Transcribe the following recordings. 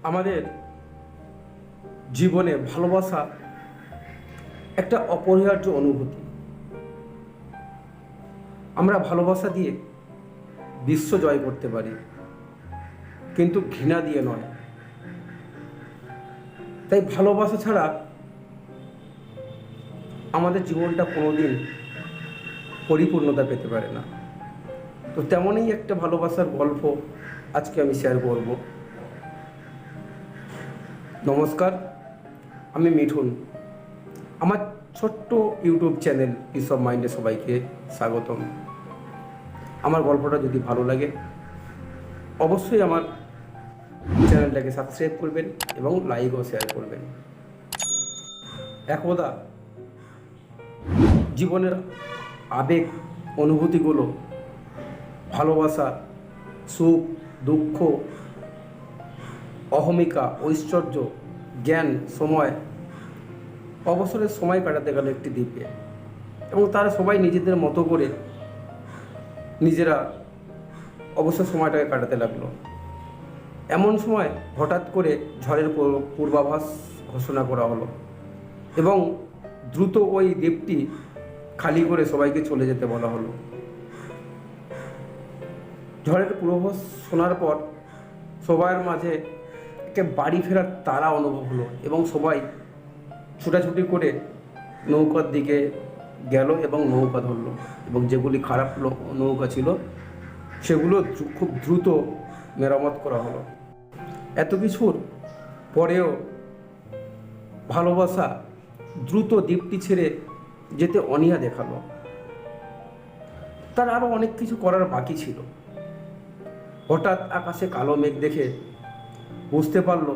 আমাদের জীবনে ভালোবাসা একটা অপরিহার্য অনুভূতি। আমরা ভালোবাসা দিয়ে বিশ্ব জয় করতে পারি, কিন্তু ঘৃণা দিয়ে নয়। তাই ভালোবাসা ছাড়া আমাদের জীবনটা কোনোদিন পরিপূর্ণতা পেতে পারে না। তো তেমনই একটা ভালোবাসার গল্প আজকে আমি শেয়ার করব। নমস্কার, আমি মিঠুন। আমার ছোট্ট ইউটিউব চ্যানেল পিস অফ মাইন্ডে সবাইকে স্বাগতম। আমার গল্পটা যদি ভালো লাগে অবশ্যই আমার চ্যানেলটাকে সাবস্ক্রাইব করবেন এবং লাইক ও শেয়ার করবেন। একদা জীবনের আবেগ অনুভূতিগুলো, ভালোবাসা, সুখ, দুঃখ, অহমিকা, ঐশ্বর্য, জ্ঞান, সময়, অবসরের সময় কাটাতে গেল একটি দ্বীপে, এবং তারা সবাই নিজেদের মতো করে নিজেরা অবসর সময়টাকে কাটাতে লাগলো। এমন সময় হঠাৎ করে ঝড়ের পূর্বাভাস ঘোষণা করা হলো এবং দ্রুত ওই দ্বীপটি খালি করে সবাইকে চলে যেতে বলা হলো। ঝড়ের পূর্বাভাস শোনার পর সবার মাঝে একটা বাড়ি ফেরার তাড়া অনুভব হলো এবং সবাই ছুটাছুটি করে নৌকার দিকে গেল এবং নৌকা ধরলো, এবং যেগুলি খারাপ নৌকা ছিল সেগুলো খুব দ্রুত মেরামত করা হলো। এত কিছুর পরেও ভালোবাসা দ্রুত দ্বীপটি ছেড়ে যেতে অনীহা দেখালো। তার আরও অনেক কিছু করার বাকি ছিল। হঠাৎ আকাশে কালো মেঘ দেখে বুঝতে পারল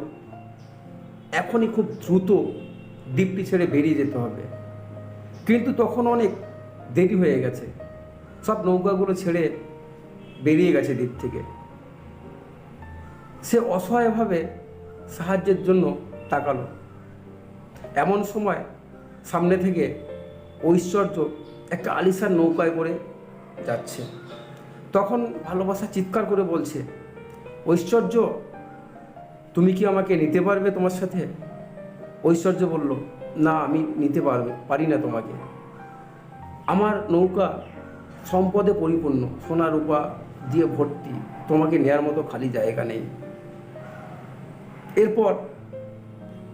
এখনই খুব দ্রুত দ্বীপটি ছেড়ে বেরিয়ে যেতে হবে, কিন্তু তখন অনেক দেরি হয়ে গেছে। সব নৌকাগুলো ছেড়ে বেরিয়ে গেছে দ্বীপ থেকে। সে অসহায়ভাবে সাহায্যের জন্য তাকালো। এমন সময় সামনে থেকে ঐশ্বর্য একটা আলিশান নৌকায় করে যাচ্ছে। তখন ভালোবাসা চিৎকার করে বলছে, ঐশ্বর্য, তুমি কি আমাকে নিতে পারবে তোমার সাথে? ঐশ্বর্য বলল, না, আমি নিতে পারি না তোমাকে। আমার নৌকা সম্পদে পরিপূর্ণ, সোনা রূপা দিয়ে ভর্তি, তোমাকে নেয়ার মতো খালি জায়গা নেই। এরপর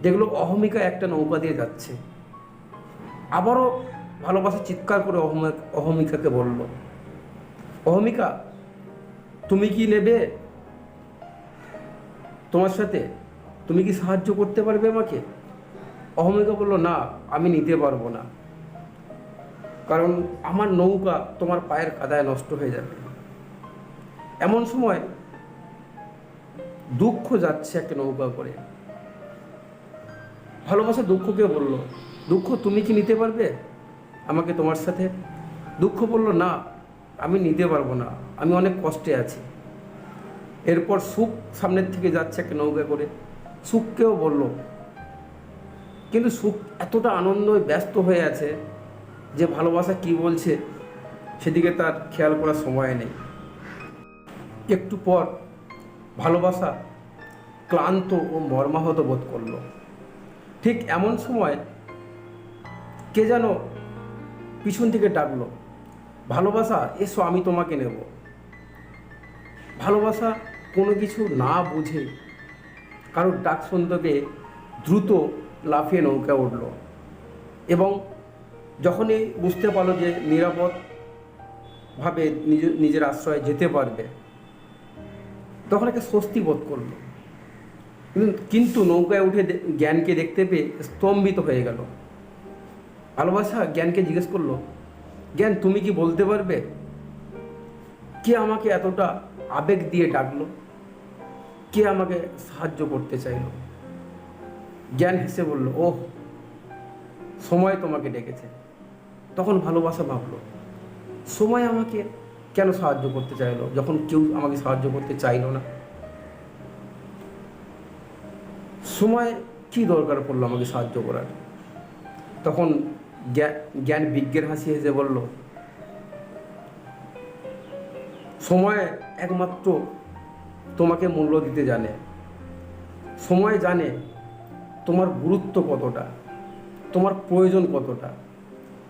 যেগুলো অহমিকা একটা নৌকা দিয়ে যাচ্ছে। আবারও ভালোবাসা চিৎকার করে অহমিকাকে বলল, অহমিকা, তুমি কি নেবে তোমার সাথে? তুমি কি সাহায্য করতে পারবে আমাকে? অহমিকা বলল, না, আমি নিতে পারবো না, কারণ আমার নৌকা তোমার পায়ের কাদায় নষ্ট হয়ে যাবে। এমন সময় দুঃখ যাচ্ছে একটা নৌকা করে। ভালোবাসা দুঃখকে বলল, দুঃখ, তুমি কি নিতে পারবে আমাকে তোমার সাথে? দুঃখ বলল, না, আমি নিতে পারবো না, আমি অনেক কষ্টে আছি। এরপর সুখ সামনের থেকে যাচ্ছে একটা নৌকা করে। সুখকেও বলল, কিন্তু সুখ এতটা আনন্দ ব্যস্ত হয়ে আছে যে ভালোবাসা কি বলছে সেদিকে তার খেয়াল করার সময় নেই। একটু পর ভালোবাসা ক্লান্ত ও মর্মাহত বোধ করলো। ঠিক এমন সময় কে যেন পিছন থেকে ডাকলো, ভালোবাসা, এসো, আমি তোমাকে নেব। ভালোবাসা কোনো কিছু না বুঝে কারোর ডাক শুনতে পেয়ে দ্রুত লাফিয়ে নৌকা উঠল, এবং যখনই বুঝতে পারলো যে নিরাপদভাবে নিজের আশ্রয়ে যেতে পারবে, তখন একটা স্বস্তি বোধ করলো। কিন্তু নৌকায় উঠে জ্ঞানকে দেখতে পেয়ে স্তম্ভিত হয়ে গেল। ভালোবাসা জ্ঞানকে জিজ্ঞেস করলো, জ্ঞান, তুমি কি বলতে পারবে কে আমাকে এতটা আবেগ দিয়ে ডাকলো? কে আমাকে সাহায্য করতে চাইলো? জ্ঞান হেসে বলল, ওহ, সময় তোমাকে ডেকেছে। তখন ভালোবাসা ভাবলো, সময় আমাকে কেন সাহায্য করতে চাইলো যখন কেউ আমাকে সাহায্য করতে চাইলো না? সময় কি দরকার পড়লো আমাকে সাহায্য করার? তখন জ্ঞান বিজ্ঞের হাসি হেসে বলল, সময় একমাত্র তোমাকে মূল্য দিতে জানে। সময় জানে তোমার গুরুত্ব কতটা, তোমার প্রয়োজন কতটা।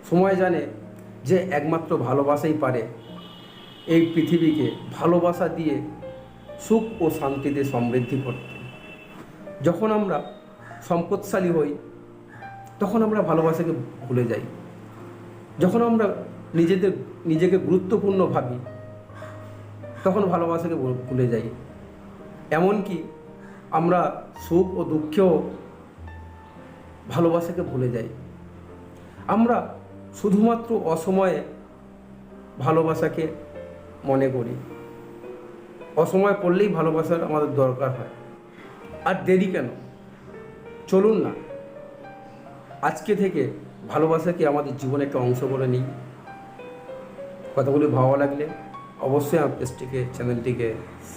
সময় জানে যে একমাত্র ভালোবাসাই পারে এই পৃথিবীকে ভালোবাসা দিয়ে সুখ ও শান্তিতে সমৃদ্ধি করতে। যখন আমরা সম্পদশালী হই তখন আমরা ভালোবাসাকে ভুলে যাই। যখন আমরা নিজেকে গুরুত্বপূর্ণ ভাবি তখন ভালোবাসাকে ভুলে যাই। এমনকি আমরা সুখ ও দুঃখেও ভালোবাসাকে ভুলে যাই। আমরা শুধুমাত্র অসময়ে ভালোবাসাকে মনে করি, অসময় পড়লেই ভালোবাসার আমাদের দরকার হয়। আর দেরি কেন? চলুন না আজকে থেকে ভালোবাসাকে আমাদের জীবনে একটা অংশ করে নিই। কথাগুলি ভালো লাগলে অবশ্যই আমার পেজটিকে, চ্যানেলটিকে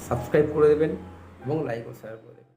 সাবস্ক্রাইব করে দেবেন এবং লাইক ও শেয়ার করে দেবেন।